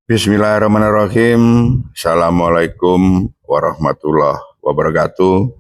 Bismillahirrahmanirrahim. Assalamualaikum warahmatullahi wabarakatuh.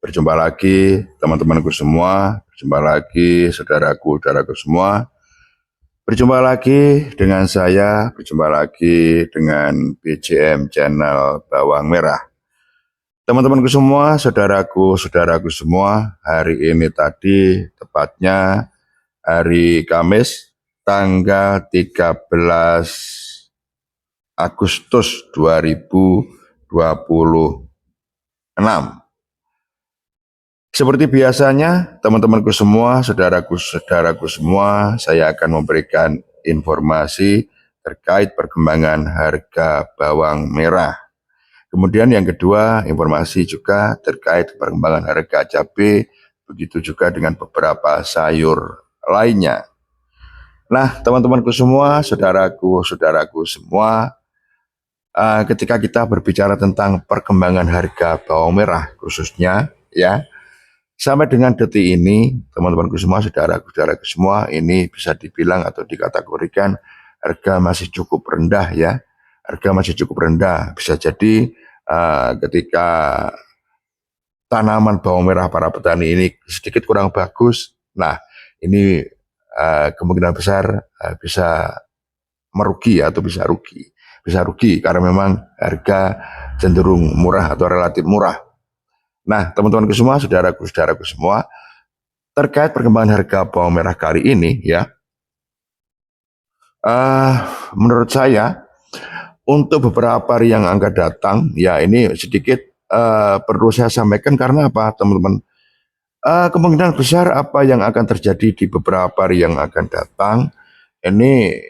Berjumpa lagi teman-temanku semua. Berjumpa lagi saudaraku-saudaraku semua. Berjumpa lagi dengan saya. Berjumpa lagi dengan BJM Channel Bawang Merah. Teman-temanku semua, saudaraku-saudaraku semua, hari ini tadi tepatnya hari Kamis tanggal 13 Agustus 2026. Seperti biasanya, teman-temanku semua, saudaraku-saudaraku semua, saya akan memberikan informasi terkait perkembangan harga bawang merah. Kemudian yang kedua, informasi juga terkait perkembangan harga cabai, begitu juga dengan beberapa sayur lainnya. Nah, teman-temanku semua, saudaraku-saudaraku semua, ketika kita berbicara tentang perkembangan harga bawang merah khususnya, ya, sampai dengan detik ini, teman-temanku semua, saudaraku-saudaraku semua, ini bisa dibilang atau dikategorikan harga masih cukup rendah, ya. Harga masih cukup rendah. Bisa jadi ketika tanaman bawang merah para petani ini sedikit kurang bagus, nah ini kemungkinan besar bisa merugi atau bisa rugi karena memang harga cenderung murah atau relatif murah. Nah, teman-temanku semua, saudaraku-saudaraku semua, terkait perkembangan harga bawang merah kali ini, ya, menurut saya untuk beberapa hari yang akan datang, ya ini sedikit perlu saya sampaikan karena apa, teman-teman? Kemungkinan besar apa yang akan terjadi di beberapa hari yang akan datang, ini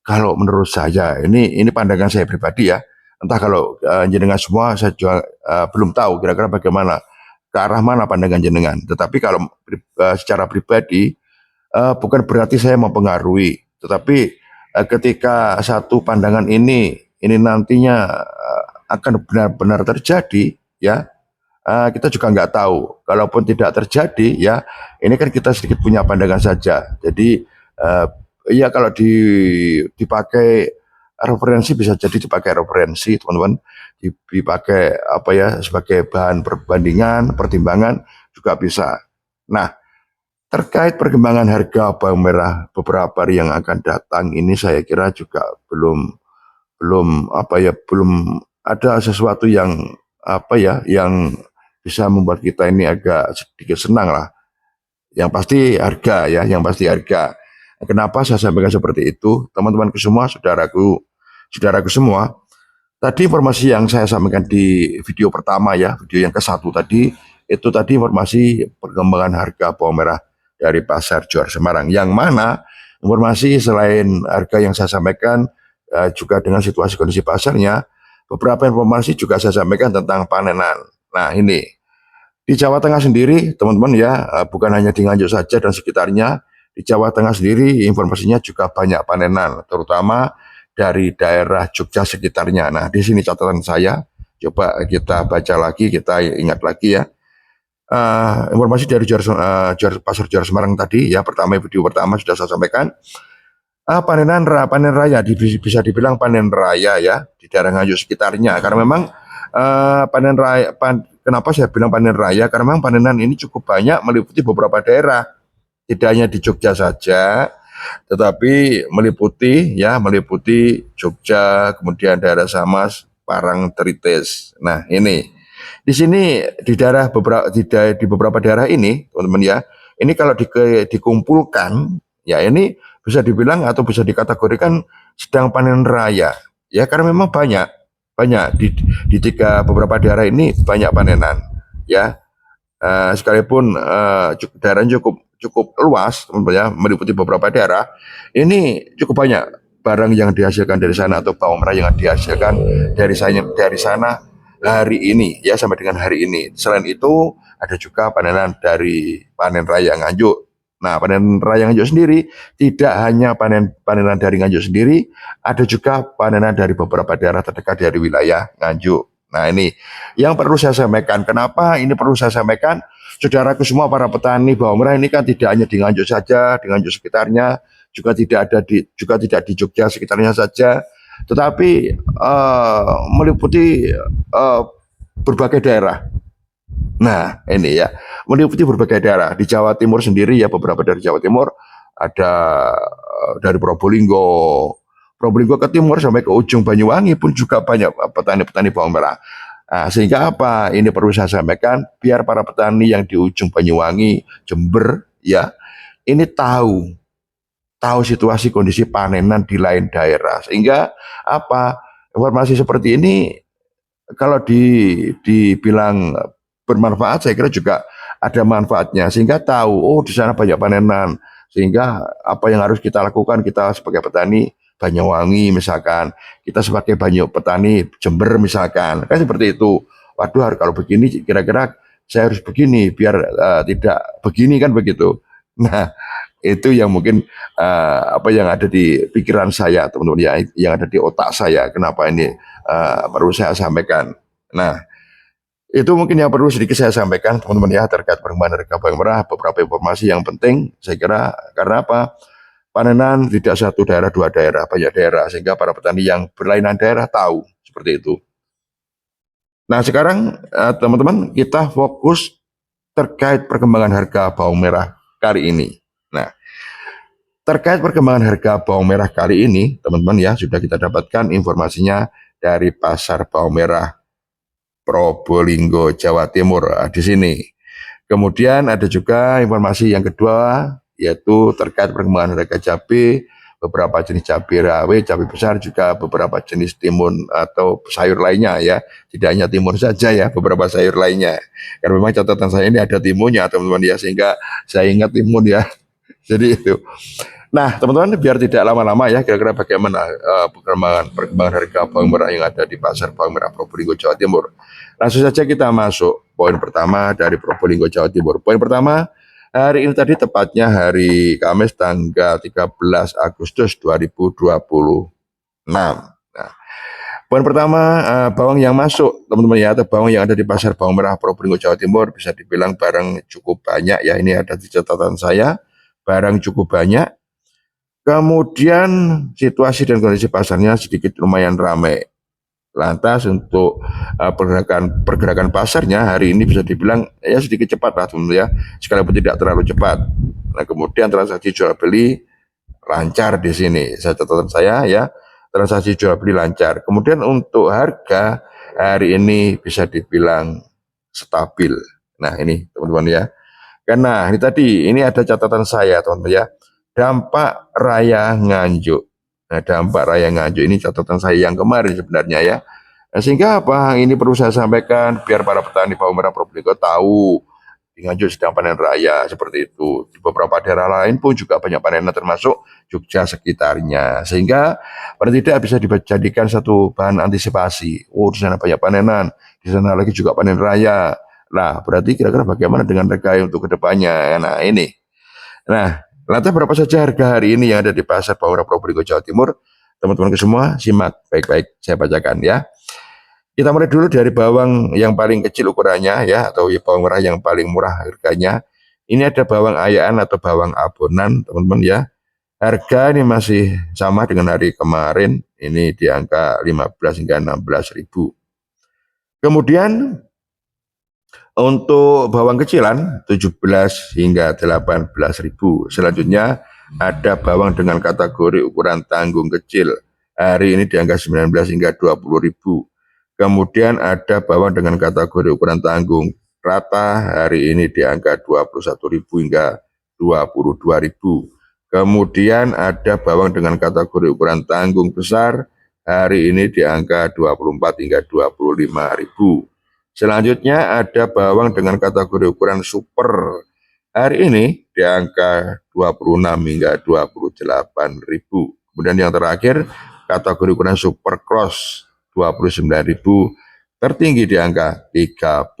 kalau menurut saya, ini pandangan saya pribadi ya. Entah kalau jenengan semua saya juga belum tahu kira-kira bagaimana, ke arah mana pandangan jenengan. Tetapi kalau secara pribadi, bukan berarti saya mempengaruhi. Tetapi ketika satu pandangan ini nantinya akan benar-benar terjadi, ya, kita juga nggak tahu. Kalaupun tidak terjadi, ya, ini kan kita sedikit punya pandangan saja. Jadi ya kalau dipakai referensi bisa jadi dipakai referensi, teman-teman, dipakai apa ya sebagai bahan perbandingan, pertimbangan juga bisa. Nah, terkait perkembangan harga bawang merah beberapa hari yang akan datang ini saya kira juga belum apa ya belum ada sesuatu yang apa ya yang bisa membuat kita ini agak sedikit senang lah. Yang pasti harga, ya, yang pasti harga. Kenapa saya sampaikan seperti itu, teman-temanku semua, saudaraku semua. Tadi informasi yang saya sampaikan di video pertama, ya, video yang ke-1 tadi, itu tadi informasi perkembangan harga bawang merah dari Pasar Johar Semarang. Yang mana informasi selain harga yang saya sampaikan, juga dengan situasi kondisi pasarnya, beberapa informasi juga saya sampaikan tentang panenan. Nah, ini di Jawa Tengah sendiri, teman-teman, ya, bukan hanya di Nganjuk saja dan sekitarnya, di Jawa Tengah sendiri informasinya juga banyak panenan, terutama dari daerah Jogja sekitarnya. Nah, di sini catatan saya, coba kita baca lagi, kita ingat lagi ya. Informasi dari Pasar Johar Semarang tadi, ya, video pertama sudah saya sampaikan. Panen raya bisa dibilang panen raya, ya, di daerah Nganjuk sekitarnya, karena memang panen raya. Kenapa saya bilang panen raya? Karena memang panenan ini cukup banyak meliputi beberapa daerah. Tidak hanya di Jogja saja, tetapi meliputi Jogja, kemudian daerah Samas, Parang, Tritis. Nah, ini di sini di beberapa daerah ini, teman-teman, ya, ini kalau dikumpulkan, ya, ini bisa dibilang atau bisa dikategorikan sedang panen raya, ya, karena memang banyak di beberapa daerah ini banyak panenan, ya. Sekalipun daerahnya cukup luas, ya, meliputi beberapa daerah, ini cukup banyak barang yang dihasilkan dari sana atau bawang merah yang dihasilkan dari sana hari ini, ya, sampai dengan hari ini. Selain itu ada juga panenan dari panen raya Nganjuk. Nah, panen raya Nganjuk sendiri tidak hanya panenan dari Nganjuk sendiri, ada juga panenan dari beberapa daerah terdekat dari wilayah Nganjuk. Nah, ini yang perlu saya sampaikan. Kenapa ini perlu saya sampaikan? Saudaraku semua, para petani bawang merah ini kan tidak hanya di Nganjuk saja, di Nganjuk sekitarnya, juga tidak di Jogja sekitarnya saja, tetapi meliputi berbagai daerah. Nah, ini ya, meliputi berbagai daerah. Di Jawa Timur sendiri ya, beberapa dari Jawa Timur ada dari Probolinggo. Probolinggo ke timur sampai ke ujung Banyuwangi pun juga banyak petani-petani bawang merah. Nah, sehingga apa? Ini perlu saya sampaikan biar para petani yang di ujung Banyuwangi, Jember ya, ini tahu situasi kondisi panenan di lain daerah. Sehingga apa? Informasi seperti ini kalau dibilang bermanfaat, saya kira juga ada manfaatnya sehingga tahu oh di sana banyak panenan, sehingga apa yang harus kita lakukan kita sebagai petani Banyuwangi misalkan, kita sebagai petani Jember misalkan, kan seperti itu. Waduh, kalau begini kira-kira saya harus begini biar tidak begini kan begitu. Nah, itu yang mungkin apa yang ada di pikiran saya teman-teman ya, yang ada di otak saya kenapa ini perlu saya sampaikan. Nah, itu mungkin yang perlu sedikit saya sampaikan teman-teman ya terkait perkembangan harga bawang merah, beberapa informasi yang penting saya kira karena apa? Panenan tidak satu daerah dua daerah, banyak daerah sehingga para petani yang berlainan daerah tahu seperti itu. Nah, sekarang teman-teman kita fokus terkait perkembangan harga bawang merah kali ini. Nah, terkait perkembangan harga bawang merah kali ini, teman-teman ya, sudah kita dapatkan informasinya dari Pasar Bawang Merah Probolinggo, Jawa Timur di sini. Kemudian ada juga informasi yang kedua, yaitu terkait perkembangan harga cabai, beberapa jenis cabai rawit, cabai besar, juga beberapa jenis timun atau sayur lainnya ya. Tidak hanya timun saja ya, beberapa sayur lainnya. Karena memang catatan saya ini ada timunnya teman-teman ya, sehingga saya ingat timun ya. Jadi itu. Nah, teman-teman, biar tidak lama-lama ya, kira-kira bagaimana perkembangan harga bawang merah yang ada di Pasar Bawang Merah Probolinggo, Jawa Timur. Langsung saja kita masuk poin pertama dari Probolinggo, Jawa Timur. Poin pertama, hari ini tadi tepatnya hari Kamis tanggal 13 Agustus 2026. Nah, poin pertama, bawang yang masuk, teman-teman ya, atau bawang yang ada di Pasar Bawang Merah Probolinggo, Jawa Timur, bisa dibilang barang cukup banyak ya. Ini ada di catatan saya, barang cukup banyak. Kemudian situasi dan kondisi pasarnya sedikit lumayan ramai. Lantas untuk pergerakan pasarnya hari ini bisa dibilang ya sedikit cepat lah teman-teman ya, sekalipun tidak terlalu cepat. Nah, kemudian transaksi jual beli lancar di sini. Catatan saya ya, transaksi jual beli lancar. Kemudian untuk harga hari ini bisa dibilang stabil. Nah, ini teman-teman ya. Karena ini tadi ini ada catatan saya teman-teman ya. Dampak Raya Nganjuk. Nah, dampak Raya Nganjuk ini catatan saya yang kemarin sebenarnya ya. Nah, sehingga apa? Ini perlu saya sampaikan biar para petani bawang merah Probolinggo tahu di Nganjuk sedang panen raya seperti itu. Di beberapa daerah lain pun juga banyak panenan termasuk Jogja sekitarnya. Sehingga paling tidak bisa dijadikan satu bahan antisipasi. Oh, di sana banyak panenan, di sana lagi juga panen raya. Nah, berarti kira-kira bagaimana dengan harga untuk kedepannya? Nah, ini. Nah, lantas berapa saja harga hari ini yang ada di Pasar Bawang Merah Probolinggo, Jawa Timur? Teman-teman semua, simak baik-baik saya bacakan ya. Kita mulai dulu dari bawang yang paling kecil ukurannya ya, atau bawang merah yang paling murah harganya. Ini ada bawang ayaan atau bawang abonan, teman-teman ya. Harga ini masih sama dengan hari kemarin, ini di angka 15 hingga 16 ribu. Kemudian untuk bawang kecilan 17 hingga 18 ribu. Selanjutnya ada bawang dengan kategori ukuran tanggung kecil. Hari ini di angka 19 hingga 20 ribu. Kemudian ada bawang dengan kategori ukuran tanggung rata. Hari ini di angka 21 ribu hingga 22 ribu. Kemudian ada bawang dengan kategori ukuran tanggung besar. Hari ini di angka 24 hingga 25 ribu. Selanjutnya ada bawang dengan kategori ukuran super. Hari ini di angka 26 hingga 28 ribu. Kemudian yang terakhir kategori ukuran super cross 29 ribu. Tertinggi di angka 30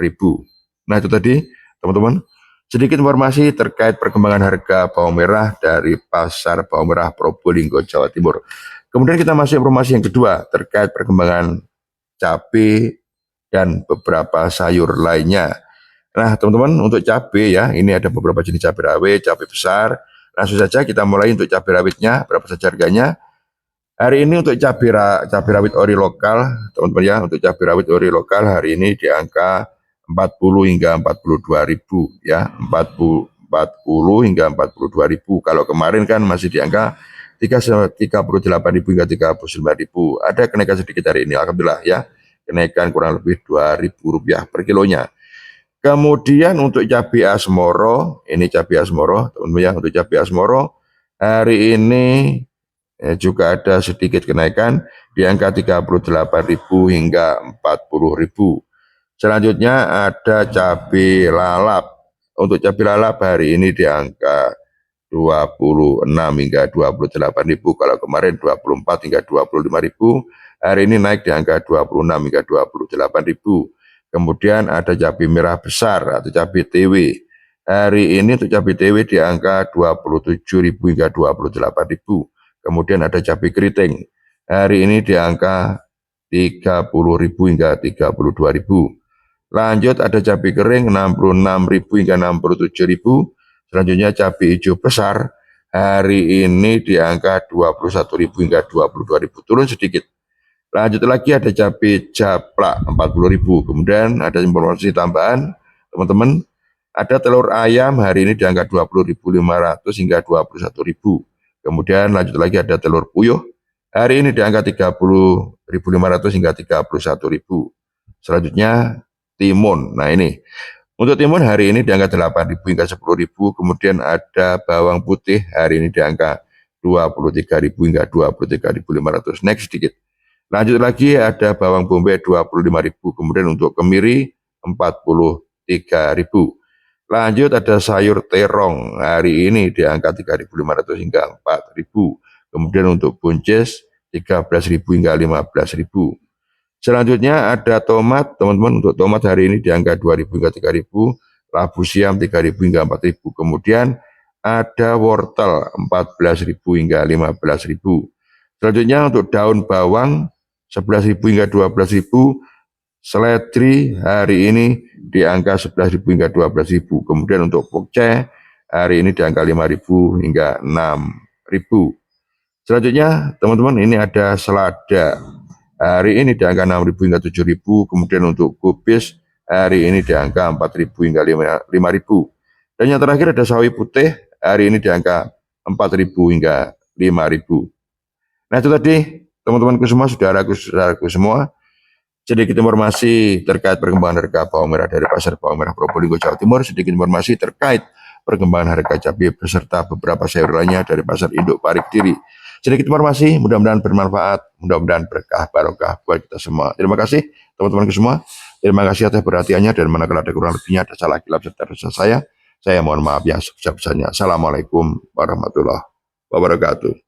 ribu. Nah, itu tadi teman-teman sedikit informasi terkait perkembangan harga bawang merah dari Pasar Bawang Merah Probolinggo, Jawa Timur. Kemudian kita masuk informasi yang kedua terkait perkembangan cabai dan beberapa sayur lainnya. Nah, teman-teman, untuk cabai ya, ini ada beberapa jenis cabai rawit, cabai besar. Langsung saja kita mulai untuk cabai rawitnya, berapa saja harganya. Hari ini untuk cabai rawit ori lokal, teman-teman ya, untuk cabai rawit ori lokal hari ini di angka 40 hingga 42.000 ya, 40 hingga 42.000. Kalau kemarin kan masih di angka 38.000 hingga 39.000. Ada kenaikan sedikit hari ini, alhamdulillah ya. Kenaikan kurang lebih Rp2.000 per kilonya. Kemudian untuk cabai asmoro, ini cabai asmoro, teman-teman ya, untuk cabai asmoro hari ini juga ada sedikit kenaikan di angka 38.000 hingga 40.000. Selanjutnya ada cabai lalap. Untuk cabai lalap hari ini di angka 26 hingga 28.000. Kalau kemarin 24 hingga 25.000, hari ini naik di angka 26 hingga 28.000. Kemudian ada cabai merah besar atau cabai TW. Hari ini untuk cabai TW di angka 27.000 hingga 28.000. Kemudian ada cabai keriting. Hari ini di angka 30.000 hingga 32.000. Lanjut ada cabai kering 66.000 hingga 67.000. Selanjutnya cabai hijau besar hari ini di angka 21.000 hingga 22.000, turun sedikit. Lanjut lagi ada cabai japlak 40.000. Kemudian ada informasi tambahan, teman-teman. Ada telur ayam hari ini di angka 20.500 hingga 21.000. Kemudian lanjut lagi ada telur puyuh. Hari ini di angka 30.500 hingga 31.000. Selanjutnya timun. Nah ini, untuk timun hari ini di angka 8.000 hingga 10.000. Kemudian ada bawang putih hari ini di angka 23.000 hingga 23.500. Naik sedikit. Lanjut lagi ada bawang bombay 25.000. Kemudian untuk kemiri 43.000. Lanjut ada sayur terong hari ini di angka 3.500 hingga 4.000. Kemudian untuk buncis 13.000 hingga 15.000. Selanjutnya ada tomat, teman-teman. Untuk tomat hari ini di angka 2.000 hingga 3.000. Labu siam 3.000 hingga 4.000. Kemudian ada wortel 14.000 hingga 15.000. Selanjutnya untuk daun bawang 11.000 hingga 12.000. Seledri hari ini di angka 11.000 hingga 12.000. Kemudian untuk pokcai hari ini di angka 5.000 hingga 6.000. Selanjutnya teman-teman ini ada selada. Hari ini di angka 6.000 hingga 7.000. Kemudian untuk kubis hari ini di angka 4.000 hingga 5.000. Dan yang terakhir ada sawi putih hari ini di angka 4.000 hingga 5.000. Nah itu tadi teman-temanku semua, saudaraku semua, sedikit informasi terkait perkembangan harga bawang merah dari pasar bawang merah Probolinggo, Jawa Timur. Sedikit informasi terkait perkembangan harga cabai beserta beberapa sayur lainnya dari pasar induk Parik Diri. Sedikit informasi, mudah-mudahan bermanfaat, mudah-mudahan berkah barokah buat kita semua. Terima kasih teman-temanku semua. Terima kasih atas perhatiannya, dan manakala ada kurang lebihnya, ada salah kilap serta dosa saya mohon maaf ya sebesar-besarnya. Assalamualaikum warahmatullahi wabarakatuh.